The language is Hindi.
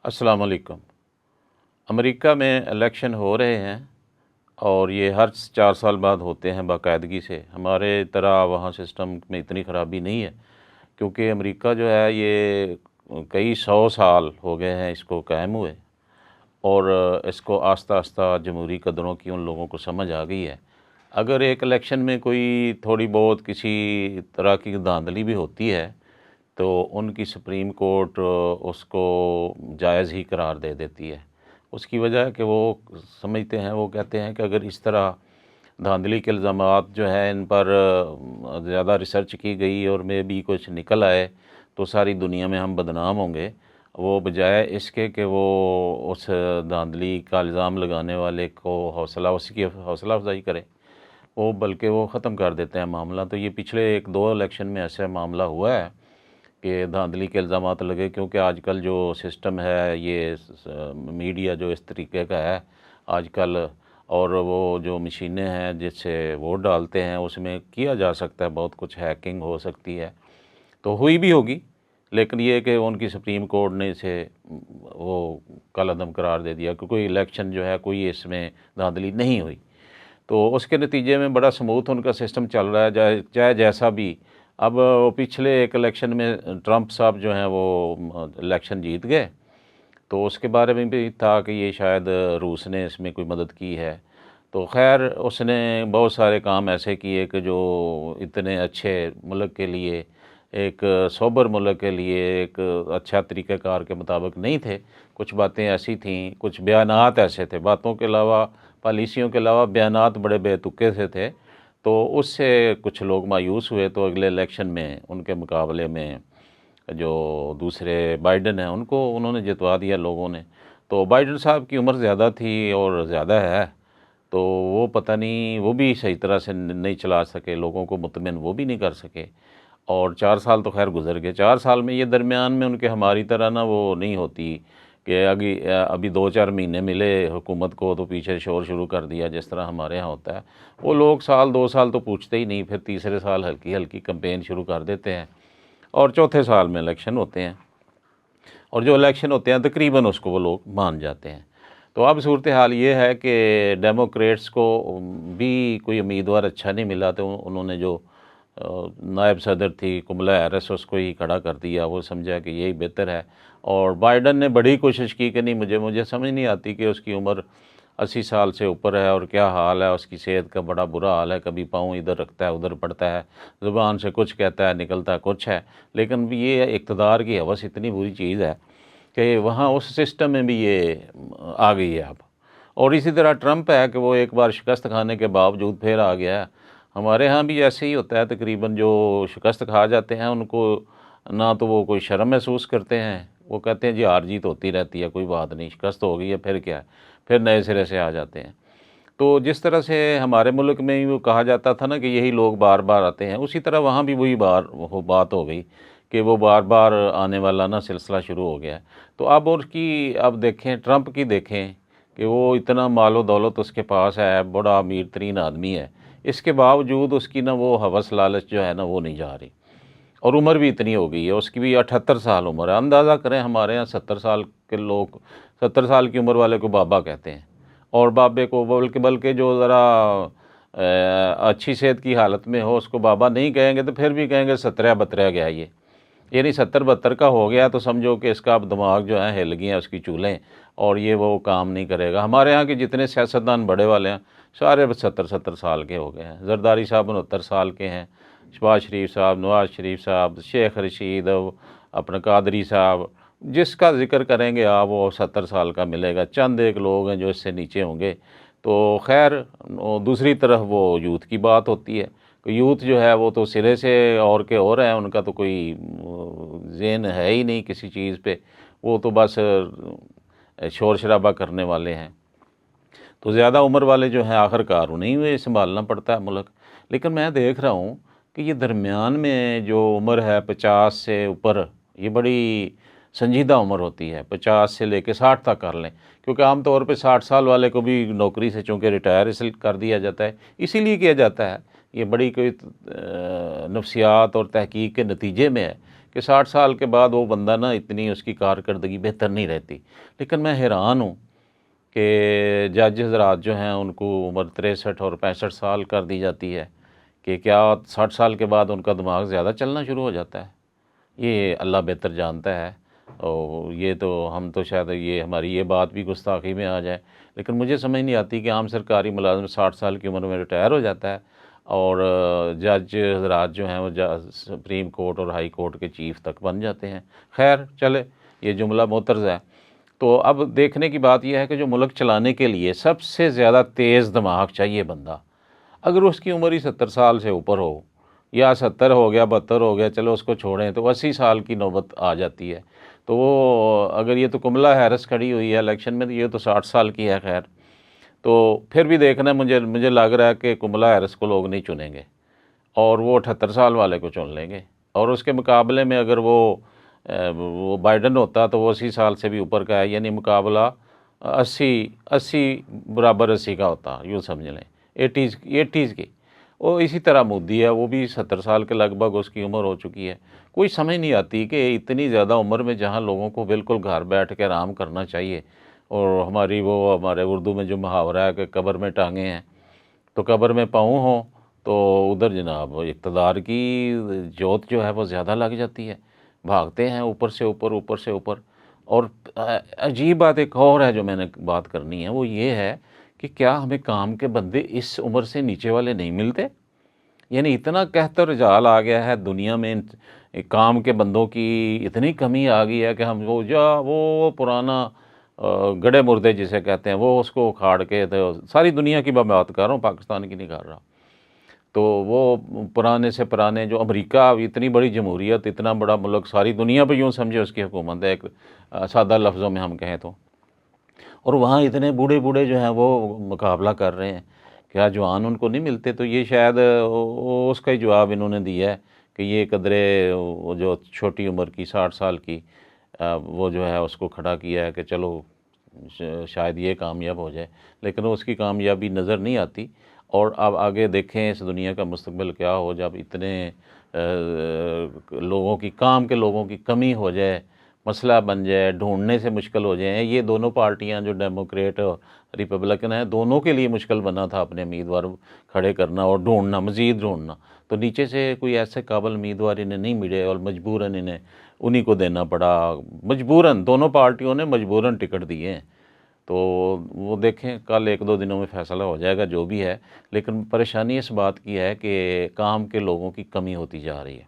अस्सलाम वालेकुम। अमेरिका में इलेक्शन हो रहे हैं और ये हर 4 साल बाद होते हैं बाकायदगी से। हमारे तरह वहाँ सिस्टम में इतनी ख़राबी नहीं है, क्योंकि अमेरिका जो है ये कई 100 साल हो गए हैं इसको कायम हुए, और इसको आस्ता आस्ता जमहूरी कदरों की उन लोगों को समझ आ गई है। अगर एक इलेक्शन में कोई थोड़ी बहुत किसी तरह की धांधली भी होती है तो उनकी सुप्रीम कोर्ट उसको जायज़ ही करार दे देती है। उसकी वजह है कि वो समझते हैं, वो कहते हैं कि अगर इस तरह धांधली के इल्ज़ामात जो है इन पर ज़्यादा रिसर्च की गई और में भी कुछ निकल आए तो सारी दुनिया में हम बदनाम होंगे। वो बजाय इसके कि वो उस धांधली का इल्ज़ाम लगाने वाले को उसकी हौसला अफजाई करें, वो बल्कि वो ख़त्म कर देते हैं मामला। तो ये पिछले 1-2 इलेक्शन में ऐसा मामला हुआ है कि धांधली के इल्ज़ामात लगे, क्योंकि आजकल जो सिस्टम है ये मीडिया जो इस तरीके का है आजकल, और वो जो मशीनें हैं जिससे वोट डालते हैं उसमें किया जा सकता है बहुत कुछ, हैकिंग हो सकती है, तो हुई भी होगी। लेकिन ये कि उनकी सुप्रीम कोर्ट ने इसे वो कलअदम करार दे दिया कि कोई इलेक्शन जो है कोई इसमें धांधली नहीं हुई। तो उसके नतीजे में बड़ा स्मूथ उनका सिस्टम चल रहा है, चाहे जैसा भी। अब पिछले एक इलेक्शन में ट्रंप साहब जो हैं वो इलेक्शन जीत गए, तो उसके बारे में भी था कि ये शायद रूस ने इसमें कोई मदद की है। तो खैर उसने बहुत सारे काम ऐसे किए कि जो इतने अच्छे मुल्क के लिए, एक सोबर मुल्क के लिए एक अच्छा तरीक़ाकार के मुताबिक नहीं थे। कुछ बातें ऐसी थीं, कुछ बयानात ऐसे थे, बातों के अलावा, पॉलिसियों के अलावा बयानात बड़े बेतुके से थे। तो उससे कुछ लोग मायूस हुए, तो अगले इलेक्शन में उनके मुकाबले में जो दूसरे बाइडन हैं उनको उन्होंने जितवा दिया लोगों ने। तो बाइडन साहब की उम्र ज़्यादा थी और ज़्यादा है, तो वो पता नहीं, वो भी सही तरह से नहीं चला सके, लोगों को मुतमिन वो भी नहीं कर सके। और 4 साल तो खैर गुजर गए। 4 साल में ये दरमियान में उनके हमारी तरह ना वो नहीं होती कि अभी 2-4 महीने मिले हुकूमत को तो पीछे शोर शुरू कर दिया जिस तरह हमारे यहाँ होता है। वो लोग साल 2 साल तो पूछते ही नहीं, फिर तीसरे साल हल्की हल्की कैंपेन शुरू कर देते हैं और चौथे साल में इलेक्शन होते हैं, और जो इलेक्शन होते हैं तकरीबन उसको वो लोग मान जाते हैं। तो अब सूरत हाल ये है कि डेमोक्रेट्स को भी कोई उम्मीदवार अच्छा नहीं मिला, तो उन्होंने जो नायब सदर थी कमला हैरिस उसको ही खड़ा कर दिया। वो समझा कि यही बेहतर है। और बाइडन ने बड़ी कोशिश की कि नहीं, मुझे समझ नहीं आती कि उसकी उम्र 80 साल से ऊपर है और क्या हाल है उसकी सेहत का, बड़ा बुरा हाल है, कभी पाँव इधर रखता है उधर पड़ता है, ज़ुबान से कुछ कहता है निकलता कुछ है। लेकिन ये इक़्तिदार की हवस इतनी बुरी चीज़ है कि वहाँ उस सिस्टम में भी ये आ गई है अब। और इसी तरह ट्रंप है कि वो एक बार शिकस्त खाने के बावजूद फिर आ गया है। हमारे यहाँ भी ऐसे ही होता है, तकरीबन जो शिकस्त खा जाते हैं उनको ना तो वो कोई शर्म महसूस करते हैं, वो कहते हैं जी हार जीत होती रहती है, कोई बात नहीं, शिकस्त हो गई है फिर क्या है, फिर नए सिरे से आ जाते हैं। तो जिस तरह से हमारे मुल्क में भी वो कहा जाता था ना कि यही लोग बार बार आते हैं, उसी तरह वहाँ भी वही बात हो गई कि वो बार बार आने वाला ना सिलसिला शुरू हो गया है। तो अब उसकी, अब देखें ट्रंप की, देखें कि वो इतना मालो दौलत उसके पास है, बड़ा अमीर तरीन आदमी है, इसके बावजूद उसकी ना वो हवस लालच जो है ना वो नहीं जा रही। और उम्र भी इतनी हो गई है, उसकी भी 78 साल उम्र है। अंदाज़ा करें, हमारे यहाँ 70 साल के लोग, 70 साल की उम्र वाले को बाबा कहते हैं, और बाबे को बल्कि जो ज़रा अच्छी सेहत की हालत में हो उसको बाबा नहीं कहेंगे, तो फिर भी कहेंगे 17-72 गया ये, यानी 70-72 का हो गया तो समझो कि इसका अब दिमाग जो है हिल गई हैं उसकी चूलें, और ये वो काम नहीं करेगा। हमारे यहाँ के जितने सियासतदान बड़े वाले हैं सारे 70-70 साल के हो गए हैं। जरदारी साहब 69 साल के हैं, शहबाज शरीफ साहब, नवाज़ शरीफ साहब, शेख रशीद, अपना कादरी साहब, जिसका ज़िक्र करेंगे आप वो 70 साल का मिलेगा। चंद एक लोग हैं जो इससे नीचे होंगे। तो खैर दूसरी तरफ वो यूथ की बात होती है, यूथ जो है वो तो सिरे से और के और हैं, उनका तो कोई ज़हन है ही नहीं किसी चीज़ पे, वो तो बस शोर शराबा करने वाले हैं। तो ज़्यादा उम्र वाले जो हैं आखिरकार उन्हें ही संभालना पड़ता है मुल्क। लेकिन मैं देख रहा हूँ कि ये दरमियान में जो उम्र है 50 से ऊपर, ये बड़ी संजीदा उम्र होती है। 50 से लेकर 60 तक कर लें, क्योंकि आम तौर पे 60 साल वाले को भी नौकरी से चूँकि रिटायर इसलिए कर दिया जाता है, इसीलिए किया जाता है, ये बड़ी कोई नफ्सियात और तहकीक के नतीजे में है कि 60 साल के बाद वो बंदा ना इतनी उसकी कारकर्दगी बेहतर नहीं रहती। लेकिन मैं हैरान हूँ कि जज हज़रात जो हैं उनको उम्र 63 और 65 साल कर दी जाती है कि क्या 60 साल के बाद उनका दिमाग ज़्यादा चलना शुरू हो जाता है। ये अल्लाह बेहतर जानता है। और ये तो हम तो शायद ये हमारी ये बात भी गुस्ताखी में आ जाए, लेकिन मुझे समझ नहीं आती कि आम सरकारी मुलाज़िम 60 साल की उम्र में रिटायर हो जाता है और जज हज़रात जो हैं वो सुप्रीम कोर्ट और हाई कोर्ट के चीफ़ तक बन जाते हैं। खैर चले, ये जुमला मोतरज़ है। तो अब देखने की बात यह है कि जो मुल्क चलाने के लिए सबसे ज़्यादा तेज़ दिमाग चाहिए बंदा, अगर उसकी उम्र ही 70 साल से ऊपर हो या 70 हो गया, 72 हो गया, चलो उसको छोड़ें, तो 80 साल की नौबत आ जाती है। तो वो अगर ये तो कमला हैरिस खड़ी हुई है इलेक्शन में, तो ये तो 60 साल की है। खैर, तो फिर भी देखना, मुझे लग रहा है कि कमला हैरिस को लोग नहीं चुनेंगे और वो 78 साल वाले को चुन लेंगे। और उसके मुकाबले में अगर वो बाइडन होता तो वो 80 साल से भी ऊपर का है, यानी मुकाबला 80 बराबर 80 का होता, यूँ समझ लें, 80s की। वो इसी तरह मोदी है, वो भी 70 साल के लगभग उसकी उम्र हो चुकी है। कोई समझ नहीं आती कि इतनी ज़्यादा उम्र में जहाँ लोगों को बिल्कुल घर बैठ के आराम करना चाहिए, और हमारे उर्दू में जो मुहावरा है कि कब्र में टांगे हैं तो कब्र में पाँव हों, तो उधर जनाब इक़्तिदार की जोत जो है वो ज़्यादा लग जाती है। भागते हैं ऊपर से ऊपर, ऊपर से ऊपर। और अजीब बात एक और है जो मैंने बात करनी है, वो ये है कि क्या हमें काम के बंदे इस उम्र से नीचे वाले नहीं मिलते? यानी इतना कहतर रुझान आ गया है दुनिया में, काम के बंदों की इतनी कमी आ गई है कि हम वो पुराना गड़े मुर्दे जिसे कहते हैं, वो उसको उखाड़ के, तो सारी दुनिया की मैं बात कर रहा हूँ, पाकिस्तान की नहीं कर रहा। तो वो पुराने से पुराने जो अमेरिका, इतनी बड़ी जमहूरियत, इतना बड़ा मुल्क, सारी दुनिया पे यूँ समझे उसकी हुकूमत है, एक सादा लफ्ज़ों में हम कहें तो। और वहाँ इतने बूढ़े बूढ़े जो हैं वो मुकाबला कर रहे हैं, क्या जवान उनको नहीं मिलते? तो ये शायद उसका ही जवाब इन्होंने दिया है कि ये कदरे वो जो छोटी उम्र की 60 साल की वो जो है उसको खड़ा किया है कि चलो शायद ये कामयाब हो जाए, लेकिन उसकी कामयाबी नज़र नहीं आती। और अब आगे देखें इस दुनिया का मुस्तकबिल क्या हो, जब इतने लोगों की, काम के लोगों की कमी हो जाए, मसला बन जाए, ढूंढने से मुश्किल हो जाए। ये दोनों पार्टियां जो डेमोक्रेट और रिपब्लिकन हैं, दोनों के लिए मुश्किल बना था अपने उम्मीदवार खड़े करना और ढूंढना, मज़ीद ढूंढना। तो नीचे से कोई ऐसे काबिल उम्मीदवार इन्हें नहीं मिले और मजबूरन इन्हें उन्हीं को देना पड़ा। मजबूरन दोनों पार्टियों ने मजबूरन टिकट दिए हैं। तो वो देखें, कल 1-2 दिनों में फ़ैसला हो जाएगा जो भी है। लेकिन परेशानी इस बात की है कि काम के लोगों की कमी होती जा रही है।